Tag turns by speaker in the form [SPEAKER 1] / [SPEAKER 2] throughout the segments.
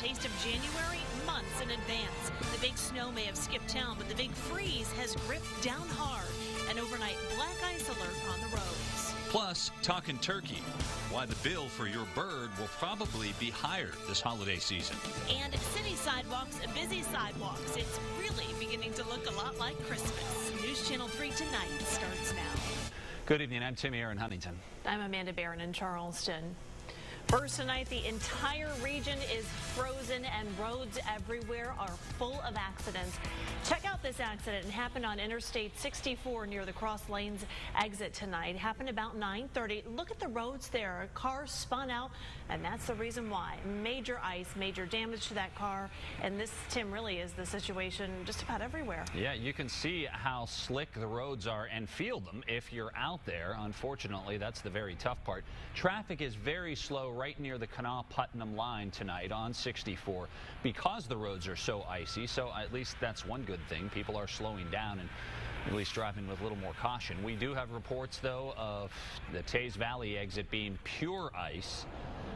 [SPEAKER 1] taste of January months in advance. The big snow may have skipped town, but the big freeze has gripped down hard. An overnight black ice alert on the roads.
[SPEAKER 2] Plus, talking turkey, why the bill for your bird will probably be higher this holiday season.
[SPEAKER 1] And city sidewalks, busy sidewalks. It's really beginning to look a lot like Christmas. News Channel 3 Tonight starts now.
[SPEAKER 3] Good evening. I'm Tim here in Huntington.
[SPEAKER 1] I'm Amanda Barron in Charleston. First tonight, the entire region is frozen and roads everywhere are full of accidents. Check out this accident. It happened on Interstate 64 near the Cross Lanes exit tonight. It happened about 9:30. Look at the roads there. A car spun out, and that's the reason why. Major ice, major damage to that car. And this, Tim, really is the situation just about everywhere.
[SPEAKER 3] Yeah, you can see how slick the roads are and feel them if you're out there. Unfortunately, that's the very tough part. Traffic is very slow right near the Kanawha-Putnam line tonight on 64 because the roads are so icy. So at least that's one good thing. People are slowing down and at least driving with a little more caution. We do have reports, though, of the Taze Valley exit being pure ice.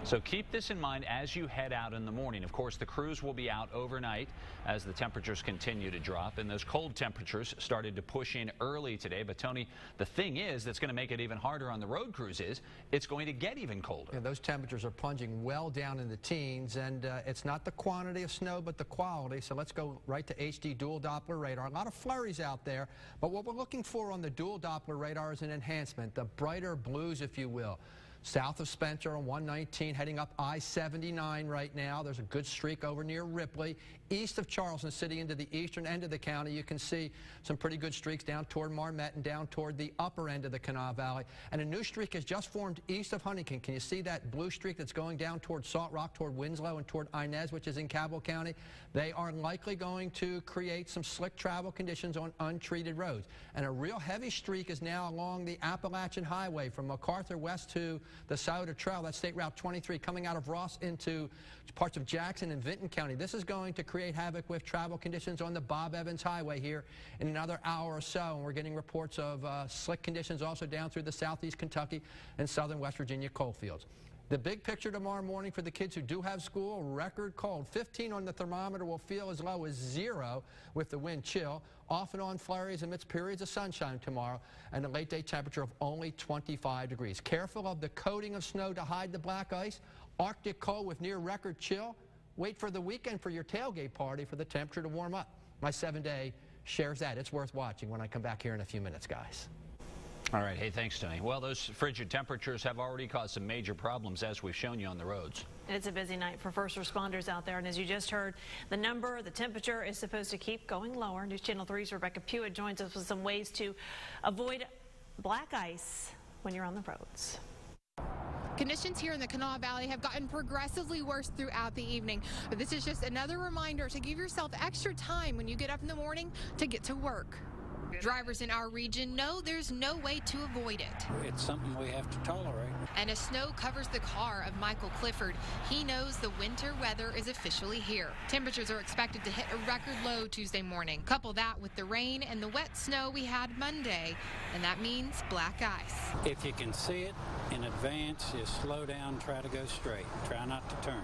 [SPEAKER 3] So keep this in mind as you head out in the morning. Of course, the crews will be out overnight as the temperatures continue to drop, and those cold temperatures started to push in early today. But, Tony, the thing is that's going to make it even harder on the road crews is it's going to get even colder.
[SPEAKER 4] Yeah, those temperatures are plunging well down in the teens, and it's not the quantity of snow but the quality. So let's go right to HD dual Doppler radar. A lot of flurries out there, but what we're looking for on the dual Doppler radar is an enhancement, the brighter blues, if you will. South of Spencer on 119, heading up I-79 right now. There's a good streak over near Ripley. East of Charleston City into the eastern end of the county, you can see some pretty good streaks down toward Marmette and down toward the upper end of the Kanawha Valley. And a new streak has just formed east of Huntington. Can you see that blue streak that's going down toward Salt Rock, toward Winslow, and toward Inez, which is in Cabell County? They are likely going to create some slick travel conditions on untreated roads. And a real heavy streak is now along the Appalachian Highway from MacArthur west to the Scioto Trail. That's State Route 23 coming out of Ross into parts of Jackson and Vinton County. This is going to create havoc with travel conditions on the Bob Evans Highway here in another hour or so. And we're getting reports of slick conditions also down through the southeast Kentucky and southern West Virginia coal fields. The big picture tomorrow morning for the kids who do have school, record cold. 15 on the thermometer, will feel as low as 0 with the wind chill. Off and on flurries amidst periods of sunshine tomorrow, and a late day temperature of only 25 degrees. Careful of the coating of snow to hide the black ice. Arctic cold with near record chill. Wait for the weekend for your tailgate party for the temperature to warm up. My 7-day shares that. It's worth watching when I come back here in a few minutes, guys.
[SPEAKER 3] All right. Hey, thanks, Tony. Well, those frigid temperatures have already caused some major problems, as we've shown you on the roads.
[SPEAKER 1] It's a busy night for first responders out there. And as you just heard, the temperature is supposed to keep going lower. News Channel 3's Rebecca Pewitt joins us with some ways to avoid black ice when you're on the roads.
[SPEAKER 5] Conditions here in the Kanawha Valley have gotten progressively worse throughout the evening. But this is just another reminder to give yourself extra time when you get up in the morning to get to work. Drivers in our region know there's no way to avoid it.
[SPEAKER 6] It's something we have to tolerate.
[SPEAKER 5] And as snow covers the car of Michael Clifford, he knows the winter weather is officially here. Temperatures are expected to hit a record low Tuesday morning. Couple that with the rain and the wet snow we had Monday, and that means black ice.
[SPEAKER 6] If you can see it in advance, you slow down, try to go straight. Try not to turn.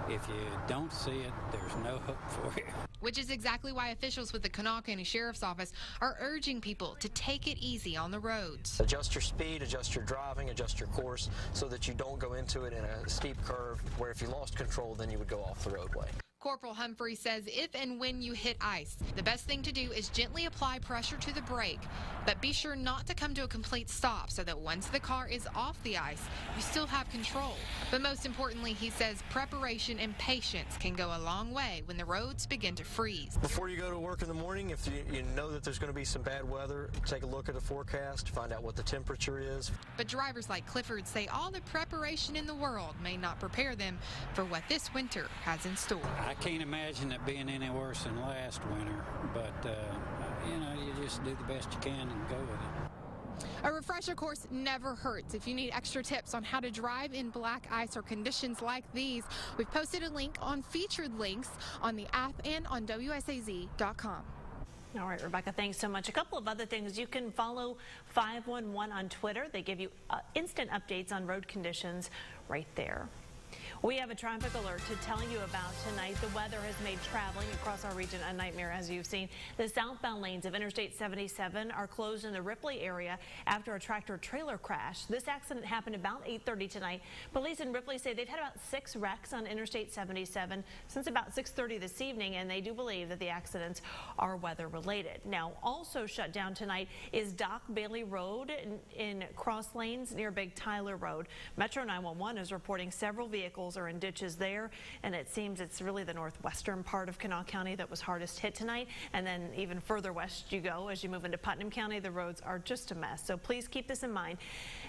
[SPEAKER 6] If you don't see it, there's no hope for you.
[SPEAKER 5] Which is exactly why officials with the Kanawha County Sheriff's Office are urging people to take it easy on the roads.
[SPEAKER 7] Adjust your speed, adjust your driving, adjust your course so that you don't go into it in a steep curve where if you lost control, then you would go off the roadway.
[SPEAKER 5] Corporal Humphrey says if and when you hit ice, the best thing to do is gently apply pressure to the brake, but be sure not to come to a complete stop so that once the car is off the ice, you still have control. But most importantly, he says preparation and patience can go a long way when the roads begin to freeze.
[SPEAKER 7] Before you go to work in the morning, if you know that there's going to be some bad weather, take a look at the forecast, find out what the temperature is.
[SPEAKER 5] But drivers like Clifford say all the preparation in the world may not prepare them for what this winter has in store.
[SPEAKER 6] I can't imagine it being any worse than last winter, but, you know, you just do the best you can and go with it.
[SPEAKER 5] A refresher course never hurts. If you need extra tips on how to drive in black ice or conditions like these, we've posted a link on featured links on the app and on WSAZ.com.
[SPEAKER 1] All right, Rebecca, thanks so much. A couple of other things. You can follow 511 on Twitter. They give you instant updates on road conditions right there. We have a traffic alert to tell you about tonight. The weather has made traveling across our region a nightmare, as you've seen. The southbound lanes of Interstate 77 are closed in the Ripley area after a tractor-trailer crash. This accident happened about 8:30 tonight. Police in Ripley say they've had about 6 wrecks on Interstate 77 since about 6:30 this evening, and they do believe that the accidents are weather-related. Now, also shut down tonight is Doc Bailey Road in cross lanes near Big Tyler Road. Metro 911 is reporting several vehicles are in ditches there, and it seems it's really the northwestern part of Kanawha County that was hardest hit tonight, and then even further west you go as you move into Putnam County. The roads are just a mess, so please keep this in mind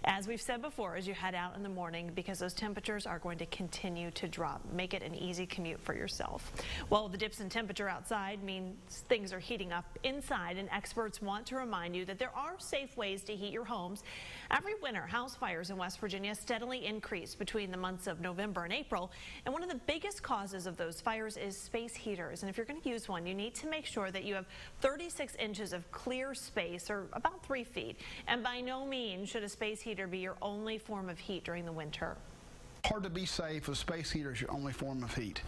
[SPEAKER 1] as we've said before as you head out in the morning, because those temperatures are going to continue to drop. Make it an easy commute for yourself. Well, the dips in temperature outside means things are heating up inside, and experts want to remind you that there are safe ways to heat your homes. Every winter, house fires in West Virginia steadily increase between the months of November and April, and one of the biggest causes of those fires is space heaters. And if you're going to use one, you need to make sure that you have 36 inches of clear space, or about 3 feet. And by no means should a space heater be your only form of heat during the winter.
[SPEAKER 8] Hard to be safe if a space heater is your only form of heat.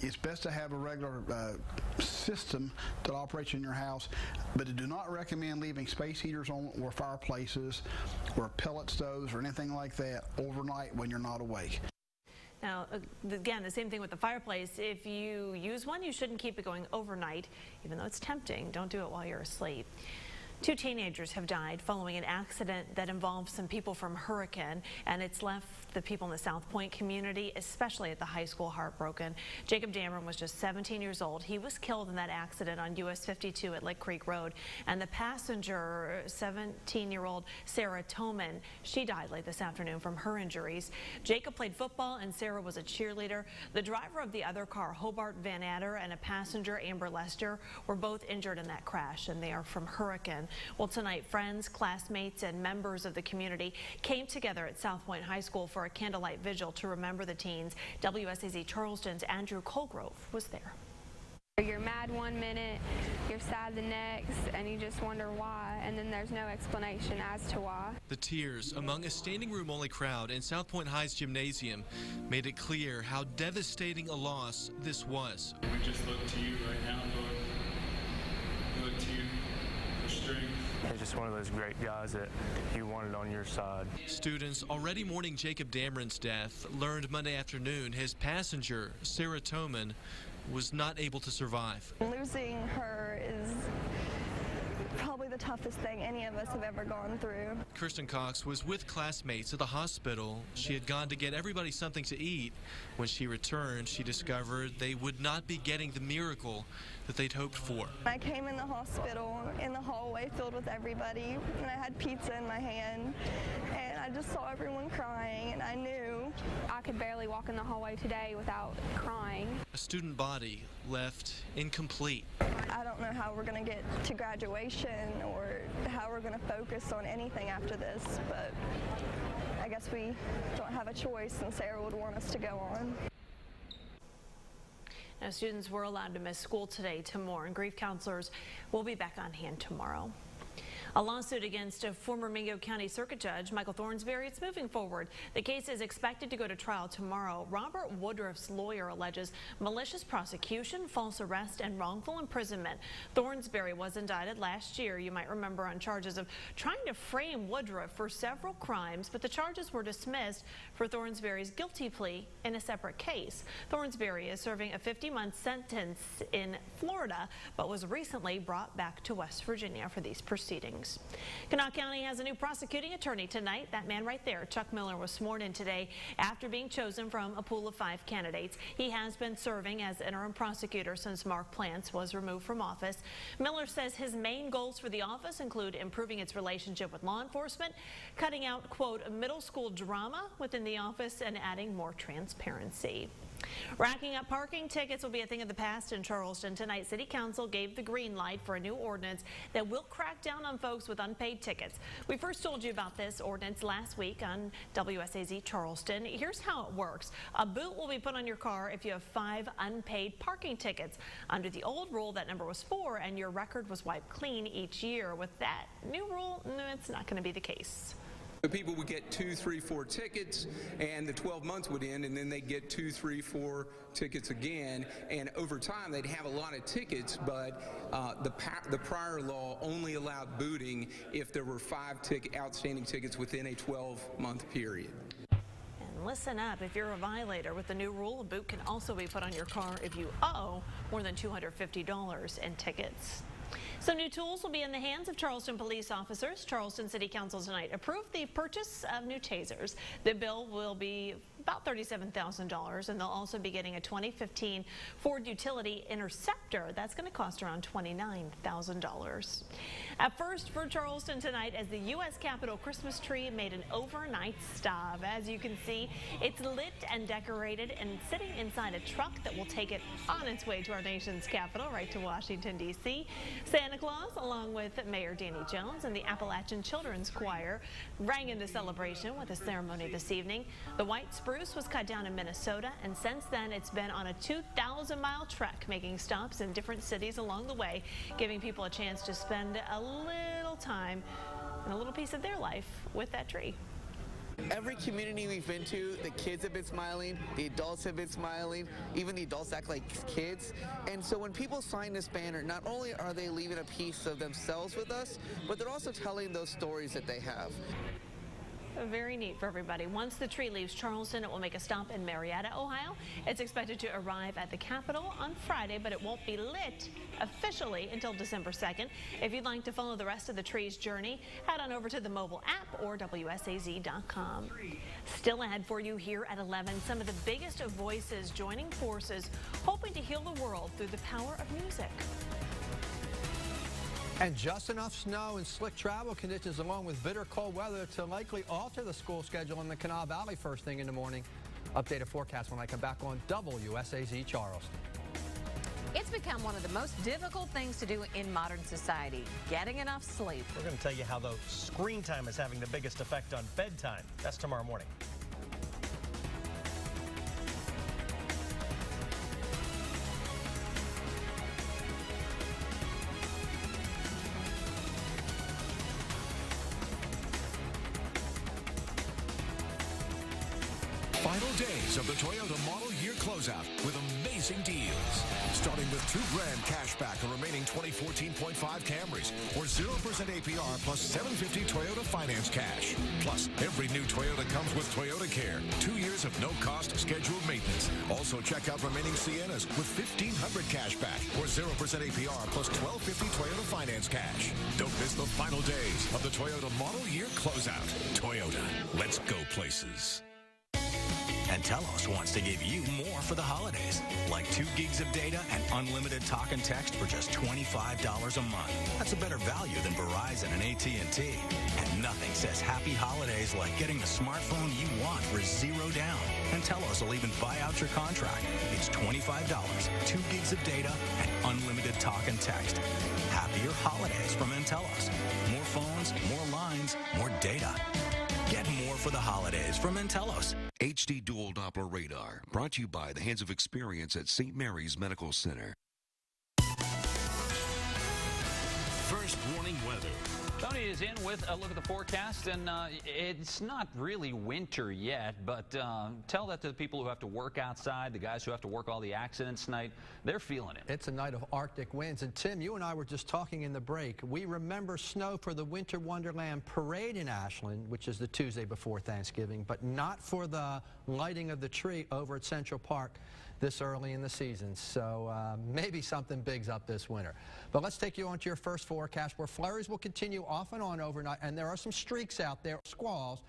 [SPEAKER 8] It's best to have a regular system that operates in your house, but I do not recommend leaving space heaters on or fireplaces or pellet stoves or anything like that overnight when you're not awake.
[SPEAKER 1] Now, again, the same thing with the fireplace. If you use one, you shouldn't keep it going overnight, even though it's tempting. Don't do it while you're asleep. 2 teenagers have died following an accident that involved some people from Hurricane, and it's left the people in the South Point community, especially at the high school, heartbroken. Jacob Dameron was just 17 years old. He was killed in that accident on US 52 at Lick Creek Road, and the passenger, 17-year-old Sarah Toman, she died late this afternoon from her injuries. Jacob played football and Sarah was a cheerleader. The driver of the other car, Hobart Van Adder, and a passenger, Amber Lester, were both injured in that crash, and they are from Hurricane. Well, tonight, friends, classmates, and members of the community came together at South Point High School for a candlelight vigil to remember the teens. WSAZ Charleston's Andrew Colgrove was there.
[SPEAKER 9] You're mad one minute, you're sad the next, and you just wonder why, and then there's no explanation as to why.
[SPEAKER 10] The tears among a standing room only crowd in South Point High's gymnasium made it clear how devastating a loss this was.
[SPEAKER 11] We just look to you right now, Lord. We look to you for strength.
[SPEAKER 12] He's just one of those great guys that you wanted on your side.
[SPEAKER 10] Students already mourning Jacob Dameron's death learned Monday afternoon his passenger, Sarah Toman, was not able to survive.
[SPEAKER 13] Losing her is probably the toughest thing any of us have ever gone through.
[SPEAKER 10] Kirsten Cox was with classmates at the hospital. She had gone to get everybody something to eat. When she returned, she discovered they would not be getting the miracle that they'd hoped for.
[SPEAKER 13] I came in the hospital in the hallway filled with everybody, and I had pizza in my hand, and I just saw everyone crying, and I knew.
[SPEAKER 9] I could barely walk in the hallway today without crying.
[SPEAKER 10] A student body left incomplete.
[SPEAKER 13] I don't know how we're going to get to graduation or how we're going to focus on anything after this, but I guess we don't have a choice, and Sarah would want us to go on.
[SPEAKER 1] Now, students were allowed to miss school today to mourn. Grief counselors will be back on hand tomorrow. A lawsuit against a former Mingo County Circuit Judge, Michael Thornsberry, it's moving forward. The case is expected to go to trial tomorrow. Robert Woodruff's lawyer alleges malicious prosecution, false arrest, and wrongful imprisonment. Thornsberry was indicted last year, you might remember, on charges of trying to frame Woodruff for several crimes, but the charges were dismissed for Thornsberry's guilty plea in a separate case. Thornsberry is serving a 50-month sentence in Florida, but was recently brought back to West Virginia for these proceedings. Kanawha County has a new prosecuting attorney tonight. That man right there, Chuck Miller, was sworn in today after being chosen from a pool of 5 candidates. He has been serving as interim prosecutor since Mark Plants was removed from office. Miller says his main goals for the office include improving its relationship with law enforcement, cutting out, quote, middle school drama within the office, and adding more transparency. Racking up parking tickets will be a thing of the past in Charleston. Tonight, City Council gave the green light for a new ordinance that will crack down on folks with unpaid tickets. We first told you about this ordinance last week on WSAZ Charleston. Here's how it works. A boot will be put on your car if you have 5 unpaid parking tickets. Under the old rule, that number was 4, and your record was wiped clean each year. With that new rule, no, it's not going to be the case.
[SPEAKER 14] The people would get 2, 3, 4 tickets, and the 12 months would end, and then they'd get 2, 3, 4 tickets again. And over time, they'd have a lot of tickets, but the prior law only allowed booting if there were 5 outstanding tickets within a 12-month period.
[SPEAKER 1] And listen up, if you're a violator with the new rule, a boot can also be put on your car if you owe more than $250 in tickets. Some new tools will be in the hands of Charleston police officers. Charleston City Council tonight approved the purchase of new tasers. The bill will be about $37,000, and they'll also be getting a 2015 Ford Utility Interceptor. That's going to cost around $29,000. At first for Charleston tonight, as the U.S. Capitol Christmas tree made an overnight stop. As you can see, it's lit and decorated and sitting inside a truck that will take it on its way to our nation's capital, right to Washington, D.C. Santa Claus, along with Mayor Danny Jones and the Appalachian Children's Choir, rang in the celebration with a ceremony this evening. The white spruce was cut down in Minnesota, and since then it's been on a 2,000-mile trek, making stops in different cities along the way, giving people a chance to spend a little time and a little piece of their life with that tree.
[SPEAKER 15] Every community we've been to, the kids have been smiling, the adults have been smiling, even the adults act like kids. And so when people sign this banner, not only are they leaving a piece of themselves with us, but they're also telling those stories that they have.
[SPEAKER 1] Very neat for everybody. Once the tree leaves Charleston, it will make a stop in Marietta, Ohio. It's expected to arrive at the Capitol on Friday, but it won't be lit officially until December 2nd. If you'd like to follow the rest of the tree's journey, head on over to the mobile app or WSAZ.com. Still ahead for you here at 11, some of the biggest voices joining forces, hoping to heal the world through the power of music.
[SPEAKER 4] And just enough snow and slick travel conditions along with bitter cold weather to likely alter the school schedule in the Kanawha Valley first thing in the morning. Updated forecast when I come back on WSAZ Charleston.
[SPEAKER 16] It's become one of the most difficult things to do in modern society, getting enough sleep.
[SPEAKER 17] We're going to tell you how the screen time is having the biggest effect on bedtime. That's tomorrow morning.
[SPEAKER 18] Final days of the Toyota Model Year Closeout with amazing deals. Starting with $2,000 cash back on remaining 2014.5 Camrys or 0% APR plus $750 Toyota finance cash. Plus, every new Toyota comes with Toyota Care. 2 years of no-cost scheduled maintenance. Also, check out remaining Siennas with $1,500 cash back or 0% APR plus $1,250 Toyota finance cash. Don't miss the final days of the Toyota Model Year Closeout. Toyota, let's go places.
[SPEAKER 19] And Telos wants to give you more for the holidays, like 2 gigs of data and unlimited talk and text for just $25 a month. That's a better value than Verizon and AT&T. And nothing says happy holidays like getting the smartphone you want for $0 down. And Telos will even buy out your contract. It's $25, 2 gigs of data, and unlimited talk and text. Happier holidays from Entelos. More phones, more lines, more data. Get more for the holidays from Entelos.
[SPEAKER 18] HD Dual Doppler Radar, brought to you by the Hands of Experience at St. Mary's Medical Center.
[SPEAKER 2] First warning weather.
[SPEAKER 3] Tony is in with a look at the forecast, and it's not really winter yet, but tell that to the people who have to work outside, the guys who have to work all the accidents tonight. They're feeling it.
[SPEAKER 4] It's a night of Arctic winds. And Tim, you and I were just talking in the break. We remember snow for the Winter Wonderland Parade in Ashland, which is the Tuesday before Thanksgiving, but not for the lighting of the tree over at Central Park this early in the season. So maybe something big's up this winter. But let's take you on to your first forecast, where flurries will continue off and on overnight, and there are some streaks out there, squalls.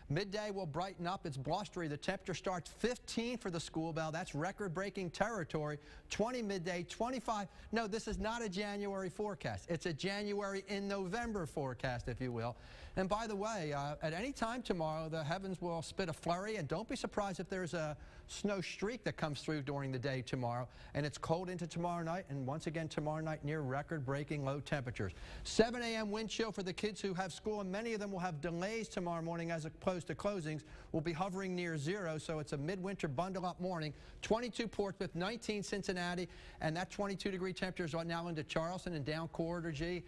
[SPEAKER 4] Midday will brighten up. It's blustery. The temperature starts 15 for the school bell. That's record-breaking territory. 20 midday, 25. No, this is not a January forecast. It's a January in November forecast, if you will. And by the way, at any time tomorrow, the heavens will spit a flurry, and don't be surprised if there's a snow streak that comes through during the day tomorrow. And it's cold into tomorrow night, and once again tomorrow night near record-breaking low temperatures. 7 a.m. wind chill for the kids who have school, and many of them will have delays tomorrow morning as opposed to closings. Will be hovering near 0, so it's a midwinter bundle-up morning. 22 Portsmouth, 19 Cincinnati, and that 22-degree temperature is now into Charleston and down Corridor G.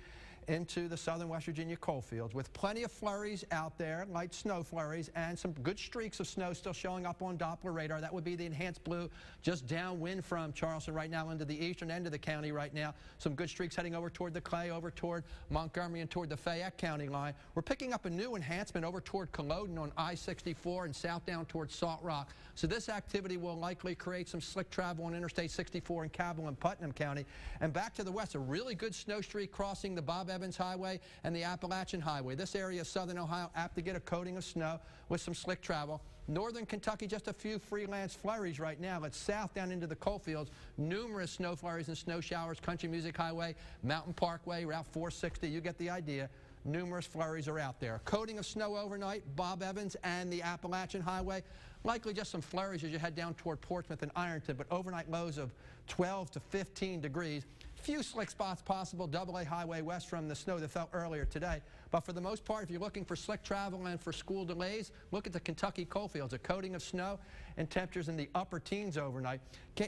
[SPEAKER 4] into the southern West Virginia coal fields with plenty of flurries out there, light snow flurries, and some good streaks of snow still showing up on Doppler radar. That would be the enhanced blue just downwind from Charleston right now into the eastern end of the county right now. Some good streaks heading over toward the Clay, over toward Montgomery, and toward the Fayette County line. We're picking up a new enhancement over toward Culloden on I-64 and south down toward Salt Rock. So this activity will likely create some slick travel on Interstate 64 in Cabell and Putnam County. And back to the west, a really good snow streak crossing the Bob Evans Highway and the Appalachian Highway. This area of southern Ohio apt to get a coating of snow with some slick travel. Northern Kentucky, just a few freelance flurries right now. It's south down into the coal fields. Numerous snow flurries and snow showers. Country Music Highway, Mountain Parkway, Route 460. You get the idea. Numerous flurries are out there. Coating of snow overnight, Bob Evans and the Appalachian Highway. Likely just some flurries as you head down toward Portsmouth and Ironton, but overnight lows of 12 to 15 degrees. Few slick spots possible, AA Highway west from the snow that fell earlier today. But for the most part, if you're looking for slick travel and for school delays, look at the Kentucky coalfields. A coating of snow and temperatures in the upper teens overnight.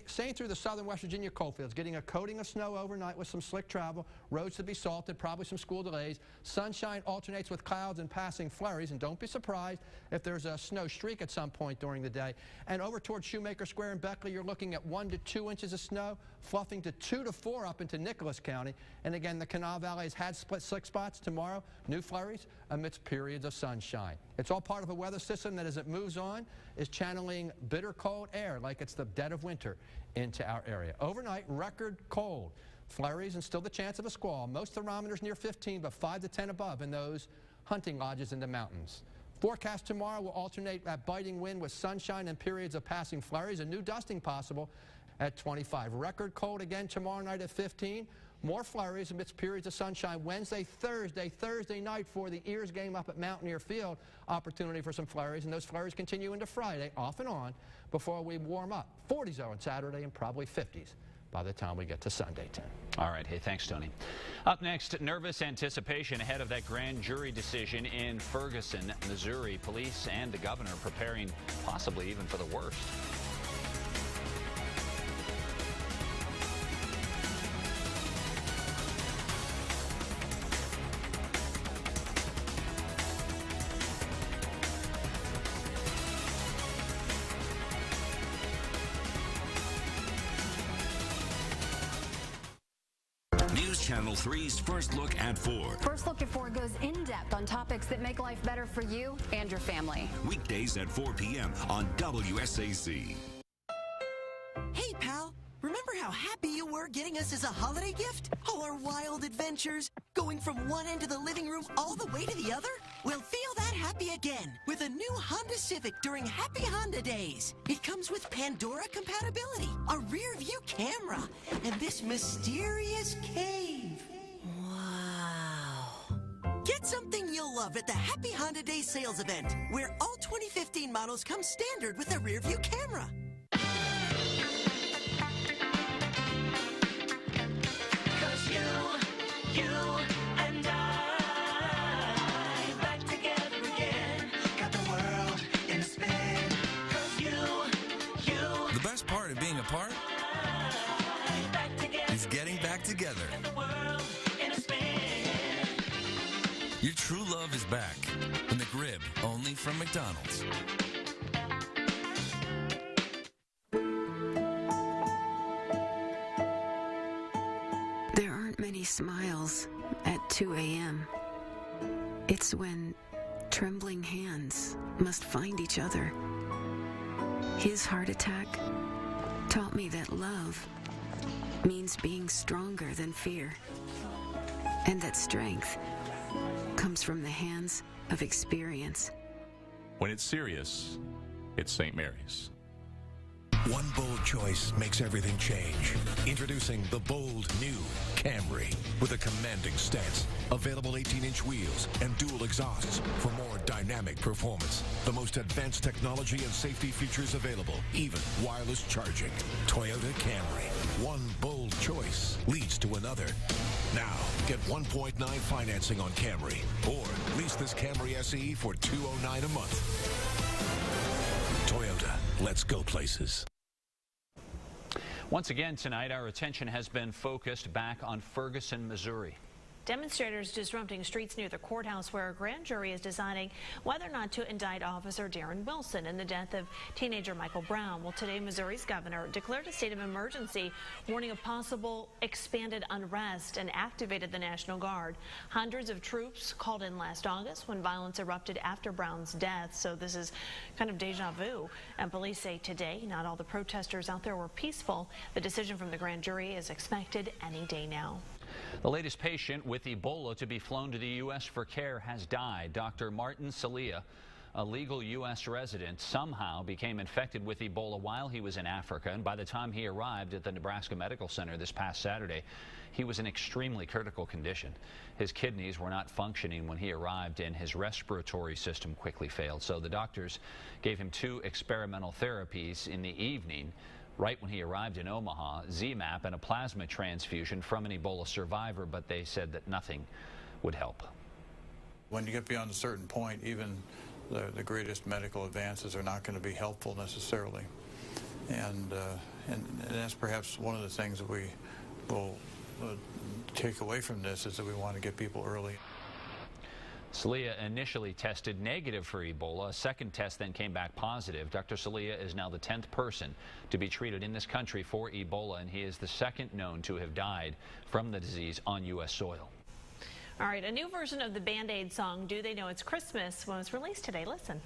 [SPEAKER 4] Same through the southern West Virginia coalfields, getting a coating of snow overnight with some slick travel. Roads to be salted, probably some school delays. Sunshine alternates with clouds and passing flurries, and don't be surprised if there's a snow streak at some point during the day. And over towards Shoemaker Square in Beckley, you're looking at 1 to 2 inches of snow, fluffing to 2 to 4 up into Nicholas County. And again, the Kanawha Valley has had split slick spots. Tomorrow, new flurries amidst periods of sunshine. It's all part of a weather system that, as it moves on, is channeling bitter cold air like it's the dead of winter into our area. Overnight, record cold. Flurries and still the chance of a squall. Most thermometers near 15, but 5 to 10 above in those hunting lodges in the mountains. Forecast tomorrow will alternate that biting wind with sunshine and periods of passing flurries. A new dusting possible at 25. Record cold again tomorrow night at 15. More flurries amidst periods of sunshine Wednesday, Thursday night for the Ears game up at Mountaineer Field. Opportunity for some flurries, and those flurries continue into Friday, off and on, before we warm up. 40s on Saturday and probably 50s by the time we get to Sunday, Tim.
[SPEAKER 3] All right. Hey, thanks, Tony. Up next, nervous anticipation ahead of that grand jury decision in Ferguson, Missouri. Police and the governor preparing possibly even for the worst.
[SPEAKER 20] Channel 3's First Look at 4.
[SPEAKER 21] First Look at 4 goes in-depth on topics that make life better for you and your family.
[SPEAKER 20] Weekdays at 4 p.m. on WSAC.
[SPEAKER 22] Hey, pal. Remember how happy you were getting us as a holiday gift? All our wild adventures, going from one end of the living room all the way to the other? Well, feel that happy again with a new Honda Civic during Happy Honda Days. It comes with Pandora compatibility, a rear view camera, and this mysterious cave. Wow. Get something you'll love at the Happy Honda Days sales event, where all 2015 models come standard with a rear view camera.
[SPEAKER 23] You and I back together again. Got the world in a spin. 'Cause you.
[SPEAKER 24] The best part of being apart is getting back together.
[SPEAKER 23] Got the world in a spin.
[SPEAKER 24] Your true love is back in the Grib, only from McDonald's.
[SPEAKER 25] There aren't many smiles at 2 a.m. It's when trembling hands must find each other. His heart attack taught me that love means being stronger than fear, and that strength comes from the hands of experience.
[SPEAKER 26] When it's serious, it's St. Mary's.
[SPEAKER 18] One bold choice makes everything change. Introducing the bold new Camry with a commanding stance, available 18-inch wheels and dual exhausts for more dynamic performance. The most advanced technology and safety features available, even wireless charging. Toyota Camry. One bold choice leads to another. Now, get 1.9 financing on Camry, or lease this Camry SE for $209 a month. Toyota, let's go places.
[SPEAKER 3] Once again tonight, our attention has been focused back on Ferguson, Missouri.
[SPEAKER 1] Demonstrators disrupting streets near the courthouse where a grand jury is deciding whether or not to indict Officer Darren Wilson in the death of teenager Michael Brown. Well, today Missouri's governor declared a state of emergency, warning of possible expanded unrest, and activated the National Guard. Hundreds of troops called in last August when violence erupted after Brown's death, so this is kind of deja vu. And police say today not all the protesters out there were peaceful. The decision from the grand jury is expected any day now.
[SPEAKER 3] The latest patient with Ebola to be flown to the U.S. for care has died. Dr. Martin Celia, a legal U.S. resident, somehow became infected with Ebola while he was in Africa, and by the time he arrived at the Nebraska Medical Center this past Saturday, he was in extremely critical condition. His kidneys were not functioning when he arrived, and his respiratory system quickly failed. So the doctors gave him 2 experimental therapies in the evening. Right when he arrived in Omaha, ZMapp and a plasma transfusion from an Ebola survivor, but they said that nothing would help.
[SPEAKER 5] When you get beyond a certain point, even the greatest medical advances are not going to be helpful necessarily. And that's perhaps one of the things that we will take away from this, is that we want to get people early.
[SPEAKER 3] Celia initially tested negative for Ebola. A second test then came back positive. Dr. Celia is now the 10th person to be treated in this country for Ebola, and he is the second known to have died from the disease on U.S. soil.
[SPEAKER 1] All right, a new version of the Band-Aid song, Do They Know It's Christmas, was released today. Listen.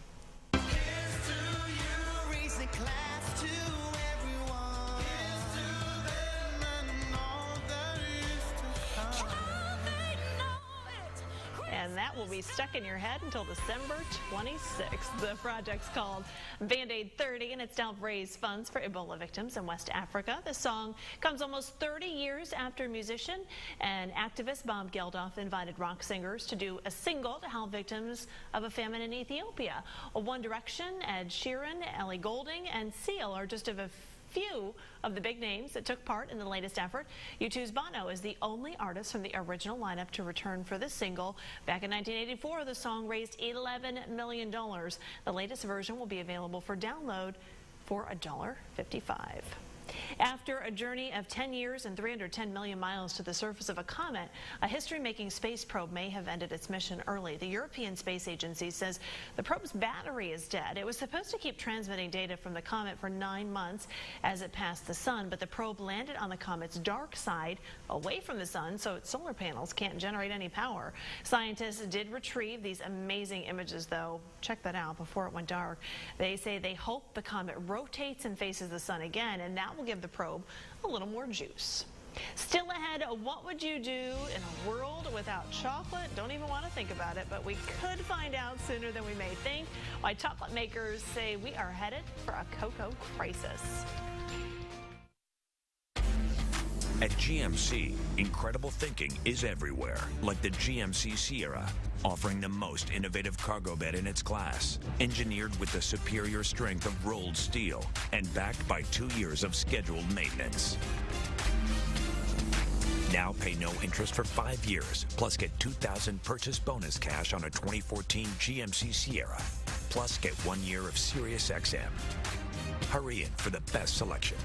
[SPEAKER 1] And that will be stuck in your head until December 26th. The project's called Band-Aid 30, and it's to help raise funds for Ebola victims in West Africa. The song comes almost 30 years after musician and activist Bob Geldof invited rock singers to do a single to help victims of a famine in Ethiopia. One Direction, Ed Sheeran, Ellie Goulding, and Seal are just a few of the big names that took part in the latest effort. U2's Bono is the only artist from the original lineup to return for this single. Back in 1984, the song raised $11 million. The latest version will be available for download for $1.55. After a journey of 10 years and 310 million miles to the surface of a comet, a history-making space probe may have ended its mission early. The European Space Agency says the probe's battery is dead. It was supposed to keep transmitting data from the comet for 9 months as it passed the sun, but the probe landed on the comet's dark side, away from the sun, so its solar panels can't generate any power. Scientists did retrieve these amazing images, though. Check that out before it went dark. They say they hope the comet rotates and faces the sun again, and that will give the probe a little more juice. Still ahead, what would you do in a world without chocolate? Don't even want to think about it, but we could find out sooner than we may think. Why chocolate makers say we are headed for a cocoa crisis.
[SPEAKER 6] At GMC, incredible thinking is everywhere, like the GMC Sierra, offering the most innovative cargo bed in its class, engineered with the superior strength of rolled steel, and backed by 2 years of scheduled maintenance. Now pay no interest for 5 years, plus get $2,000 purchase bonus cash on a 2014 GMC Sierra, plus get 1 year of Sirius XM. Hurry in for the best selection.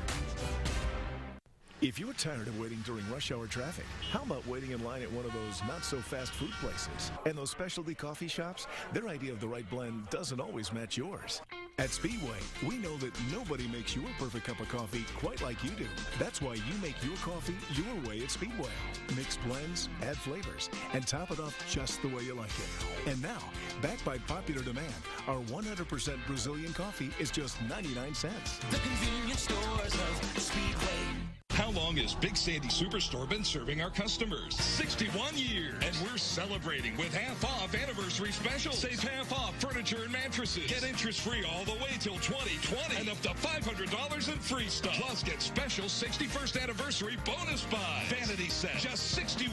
[SPEAKER 7] If you're tired of waiting during rush hour traffic, how about waiting in line at one of those not-so-fast food places? And those specialty coffee shops, their idea of the right blend doesn't always match yours. At Speedway, we know that nobody makes your perfect cup of coffee quite like you do. That's why you make your coffee your way at Speedway. Mix blends, add flavors, and top it off just the way you like it. And now, backed by popular demand, our 100% Brazilian coffee is just 99 cents.
[SPEAKER 23] The convenience stores of Speedway.
[SPEAKER 8] How long has Big Sandy Superstore been serving our customers? 61 years. And we're celebrating with half-off anniversary specials. Save half off furniture and mattresses. Get interest-free all the way till 2020. And up to $500 in free stuff. Plus, get special 61st anniversary bonus buy. Vanity set, just $61.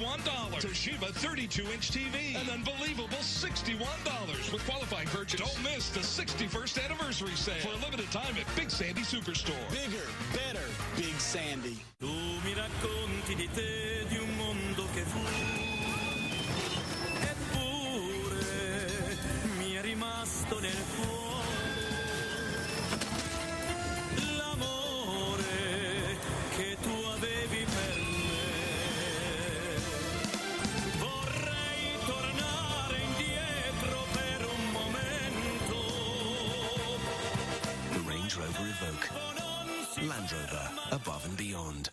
[SPEAKER 8] Toshiba 32-inch TV, an unbelievable $61 with qualifying purchase. Don't miss the 61st anniversary sale for a limited time at Big Sandy Superstore.
[SPEAKER 11] Bigger, better, Big Sandy.
[SPEAKER 23] Tu mi racconti di te, di un mondo che fu, eppure mi è rimasto nel cuore l'amore che tu avevi per me.
[SPEAKER 19] Evoque. Land Rover, above and beyond.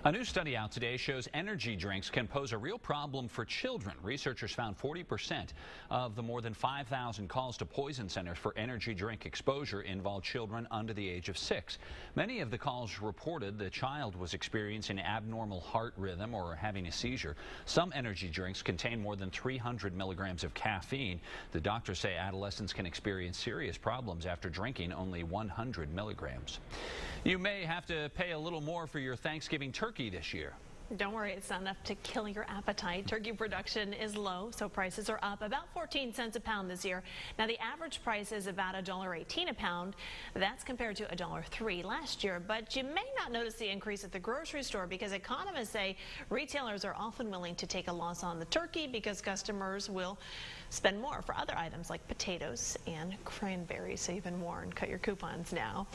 [SPEAKER 3] A new study out today shows energy drinks can pose a real problem for children. Researchers found 40% of the more than 5,000 calls to poison centers for energy drink exposure involved children under the age of 6. Many of the calls reported the child was experiencing abnormal heart rhythm or having a seizure. Some energy drinks contain more than 300 milligrams of caffeine. The doctors say adolescents can experience serious problems after drinking only 100 milligrams. You may have to pay a little more for your Thanksgiving turkey this year.
[SPEAKER 1] Don't worry, it's not enough to kill your appetite. Turkey production is low, so prices are up about 14 cents a pound this year. Now, the average price is about $1.18 a pound. That's compared to $1.03 last year. But you may not notice the increase at the grocery store because economists say retailers are often willing to take a loss on the turkey because customers will spend more for other items like potatoes and cranberries. So you've been warned. Cut your coupons now.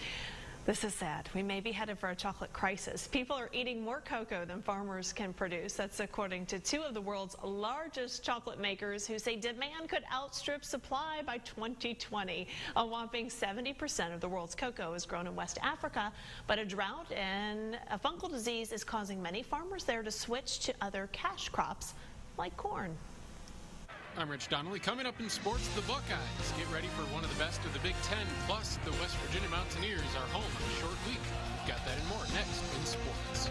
[SPEAKER 1] This is sad. We may be headed for a chocolate crisis. People are eating more cocoa than farmers can produce. That's according to two of the world's largest chocolate makers who say demand could outstrip supply by 2020. A whopping 70% of the world's cocoa is grown in West Africa, but a drought and a fungal disease is causing many farmers there to switch to other cash crops like corn.
[SPEAKER 9] I'm Rich Donnelly. Coming up in sports, the Buckeyes get ready for one of the best of the Big Ten, plus the West Virginia Mountaineers are home on a short week. We've got that and more next in sports.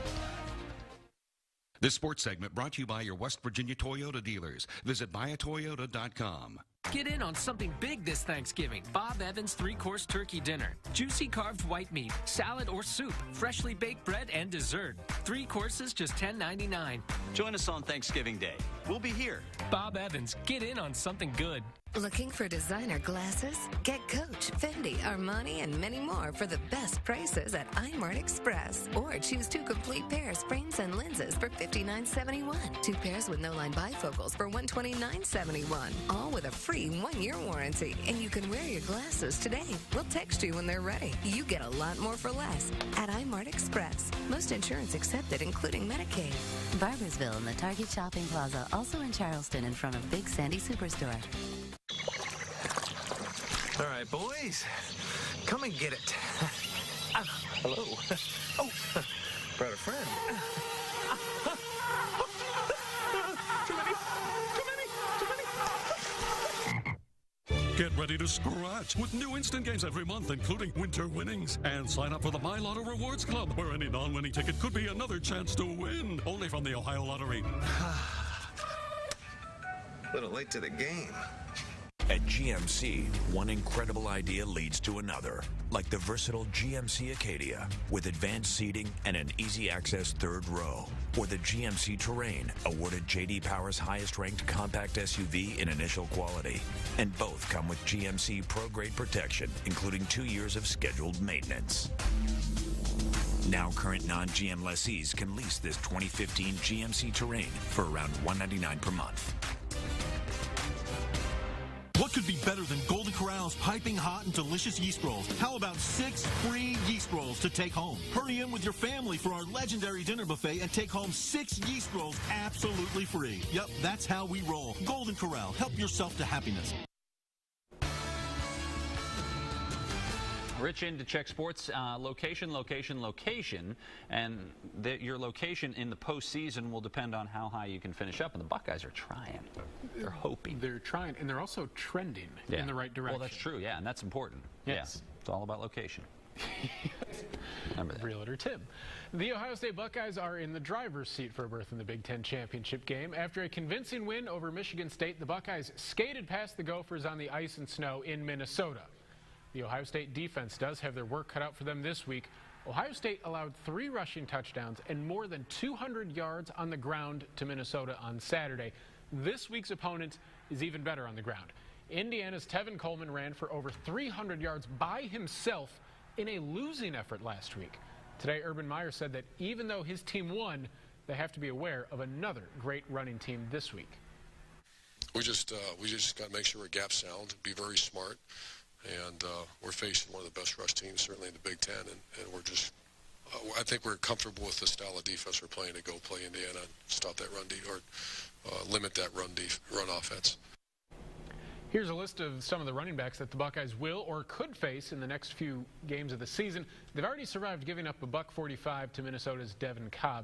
[SPEAKER 20] This sports segment brought to you by your West Virginia Toyota dealers. Visit buyatoyota.com.
[SPEAKER 10] Get in on something big this Thanksgiving. Bob Evans 3-course turkey dinner. Juicy carved white meat, salad or soup, freshly baked bread, and dessert. 3 courses, just $10.99.
[SPEAKER 12] Join us on Thanksgiving Day. We'll be here.
[SPEAKER 10] Bob Evans, get in on something good.
[SPEAKER 13] Looking for designer glasses? Get Coach, Fendi, Armani, and many more for the best prices at iMart Express. Or choose 2 complete pairs, frames and lenses for $59.71. 2 pairs with no-line bifocals for $129.71. All with a free 1-year warranty. And you can wear your glasses today. We'll text you when they're ready. You get a lot more for less at iMart Express. Most insurance accepted, including Medicaid.
[SPEAKER 14] Barboursville in the Target Shopping Plaza, also in Charleston in front of Big Sandy Superstore.
[SPEAKER 15] All right, boys, come and get it. Hello. Oh, brought a friend.
[SPEAKER 27] Too many. Get ready to scratch with new instant games every month, including winter winnings. And sign up for the My Lotto Rewards Club, where any non-winning ticket could be another chance to win. Only from the Ohio Lottery.
[SPEAKER 15] A little late to the game.
[SPEAKER 6] At GMC, one incredible idea leads to another, like the versatile GMC Acadia with advanced seating and an easy-access 3rd row, or the GMC Terrain, awarded J.D. Power's highest-ranked compact SUV in initial quality. And both come with GMC Pro-Grade protection, including 2 years of scheduled maintenance. Now current non-GM lessees can lease this 2015 GMC Terrain for around $199 per month.
[SPEAKER 28] What could be better than Golden Corral's piping hot and delicious yeast rolls? How about 6 free yeast rolls to take home? Hurry in with your family for our legendary dinner buffet and take home 6 yeast rolls absolutely free. Yep, that's how we roll. Golden Corral, help yourself to happiness.
[SPEAKER 3] Rich in to check sports. Location. And your location in the postseason will depend on how high you can finish up. And the Buckeyes are trying. They're hoping.
[SPEAKER 9] They're trying, and they're also trending in the right direction.
[SPEAKER 3] Well, that's true, yeah, and that's important.
[SPEAKER 9] Yes.
[SPEAKER 3] Yeah, it's all about location. Remember that.
[SPEAKER 9] Realtor Tim. The Ohio State Buckeyes are in the driver's seat for a berth in the Big Ten championship game. After a convincing win over Michigan State, the Buckeyes skated past the Gophers on the ice and snow in Minnesota. The Ohio State defense does have their work cut out for them this week. Ohio State allowed 3 rushing touchdowns and more than 200 yards on the ground to Minnesota on Saturday. This week's opponent is even better on the ground. Indiana's Tevin Coleman ran for over 300 yards by himself in a losing effort last week. Today, Urban Meyer said that even though his team won, they have to be aware of another great running team this week.
[SPEAKER 29] We just got to make sure we're gap sound, be very smart. And we're facing one of the best rush teams, certainly in the Big Ten, and we're just, I think we're comfortable with the style of defense we're playing to go play Indiana and stop that run limit that run offense.
[SPEAKER 9] Here's a list of some of the running backs that the Buckeyes will or could face in the next few games of the season. They've already survived giving up a $145 to Minnesota's Devin Cobb.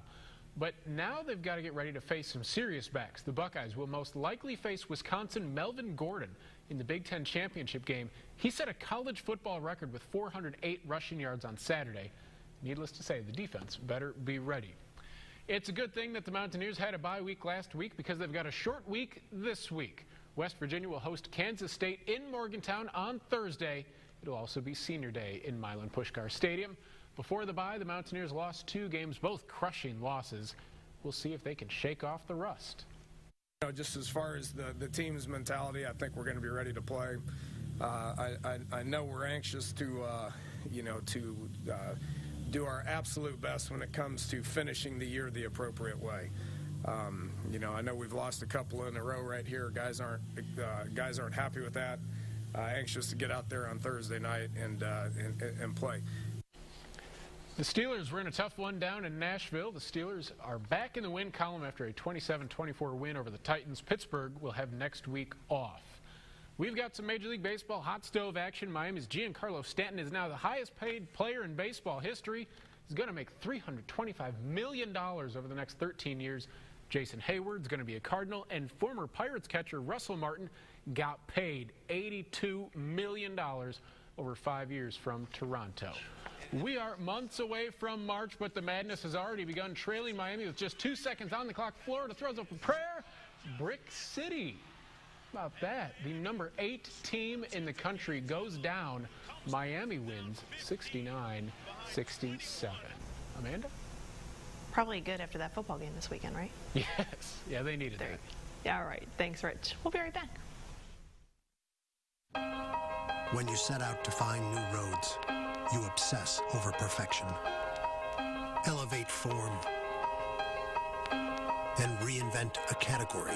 [SPEAKER 9] But now they've got to get ready to face some serious backs. The Buckeyes will most likely face Wisconsin Melvin Gordon in the Big Ten championship game. He set a college football record with 408 rushing yards on Saturday. Needless to say, the defense better be ready. It's a good thing that the Mountaineers had a bye week last week because they've got a short week this week. West Virginia will host Kansas State in Morgantown on Thursday. It'll also be Senior Day in Milan Puskar Stadium. Before the bye, the Mountaineers lost 2 games, both crushing losses. We'll see if they can shake off the rust.
[SPEAKER 2] Just as far as the team's mentality, I think we're going to be ready to play. I know we're anxious to, do our absolute best when it comes to finishing the year the appropriate way. I know we've lost a couple in a row right here. Guys aren't happy with that. Anxious to get out there on Thursday night and play.
[SPEAKER 9] The Steelers were in a tough one down in Nashville. The Steelers are back in the win column after a 27-24 win over the Titans. Pittsburgh will have next week off. We've got some Major League Baseball hot stove action. Miami's Giancarlo Stanton is now the highest paid player in baseball history. He's going to make $325 million over the next 13 years. Jason Hayward's going to be a Cardinal, and former Pirates catcher Russell Martin got paid $82 million over 5 years from Toronto. We are months away from March, but the madness has already begun, trailing Miami with just 2 seconds on the clock. Florida throws up a prayer. Brick City. How about that? The number 8 team in the country goes down. Miami wins 69-67. Amanda?
[SPEAKER 1] Probably good after that football game this weekend, right?
[SPEAKER 9] Yes. Yeah, they needed that.
[SPEAKER 1] Yeah, all right. Thanks, Rich. We'll be right back.
[SPEAKER 4] When you set out to find new roads, you obsess over perfection. Elevate form. Then reinvent a category.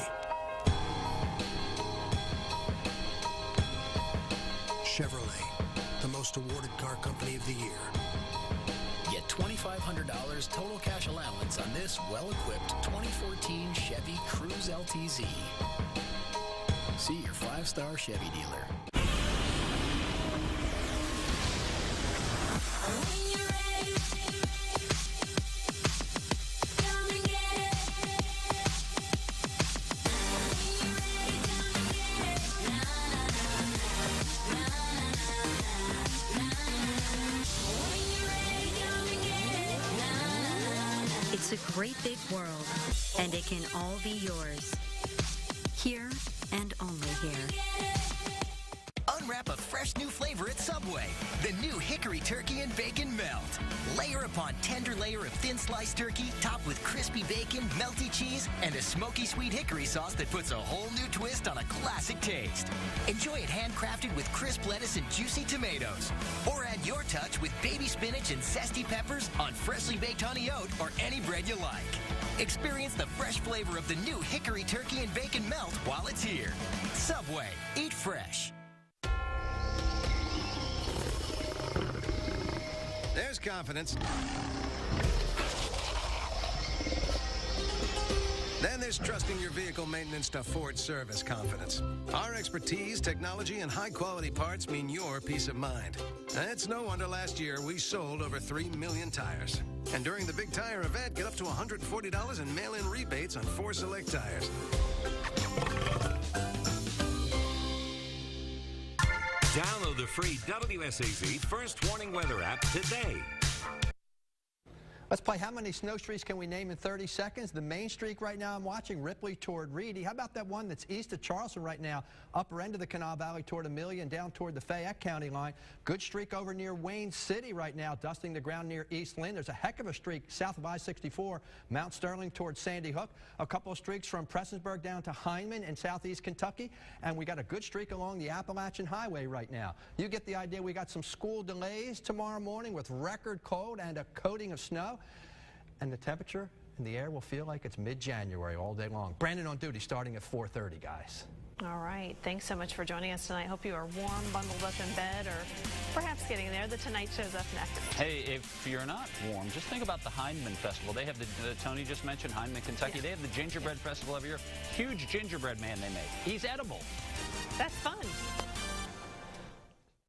[SPEAKER 4] Chevrolet, the most awarded car company of the year.
[SPEAKER 19] Get $2,500 total cash allowance on this well-equipped 2014 Chevy Cruze LTZ. See your 5-star Chevy dealer.
[SPEAKER 16] It's a great big world, and it can all be yours. Here and only here.
[SPEAKER 17] Unwrap a fresh new flavor at Subway. The new Hickory Turkey and Bacon Melt. Layer upon tender layer of thin sliced turkey, topped with crispy bacon, melty cheese, and a smoky sweet hickory sauce that puts a whole new twist on a classic taste. Enjoy it handcrafted with crisp lettuce and juicy tomatoes. Or add your touch with baby spinach and zesty peppers on freshly baked honey oat or any bread you like. Experience the fresh flavor of the new Hickory Turkey and Bacon Melt while it's here. Subway. Eat fresh.
[SPEAKER 21] There's confidence. Then there's trusting your vehicle maintenance to Ford Service confidence. Our expertise, technology, and high-quality parts mean your peace of mind. It's no wonder last year we sold over 3 million tires. And during the Big Tire event, get up to $140 in mail-in rebates on 4 select tires.
[SPEAKER 22] Download the free WSAZ First Warning Weather app today.
[SPEAKER 24] Let's play How Many Snow Streaks Can We Name in 30 Seconds? The main streak right now I'm watching, Ripley toward Reedy. How about that one that's east of Charleston right now, upper end of the Kanawha Valley toward Amelia and down toward the Fayette County line. Good streak over near Wayne City right now, dusting the ground near East Lynn. There's a heck of a streak south of I-64, Mount Sterling toward Sandy Hook. A couple of streaks from Prestonsburg down to Hindman in southeast Kentucky. And we got a good streak along the Appalachian Highway right now. You get the idea. We got some school delays tomorrow morning with record cold and a coating of snow. And the temperature in the air will feel like it's mid-January all day long. Brandon on duty starting at 4:30, guys.
[SPEAKER 1] All right. Thanks so much for joining us tonight. Hope you are warm, bundled up in bed, or perhaps getting there. The Tonight Show's up next.
[SPEAKER 3] Hey, if you're not warm, just think about the Hindman Festival. They have the Tony just mentioned, Hindman, Kentucky. Yeah. They have the Gingerbread Festival every year. Huge gingerbread man they make. He's edible.
[SPEAKER 1] That's fun.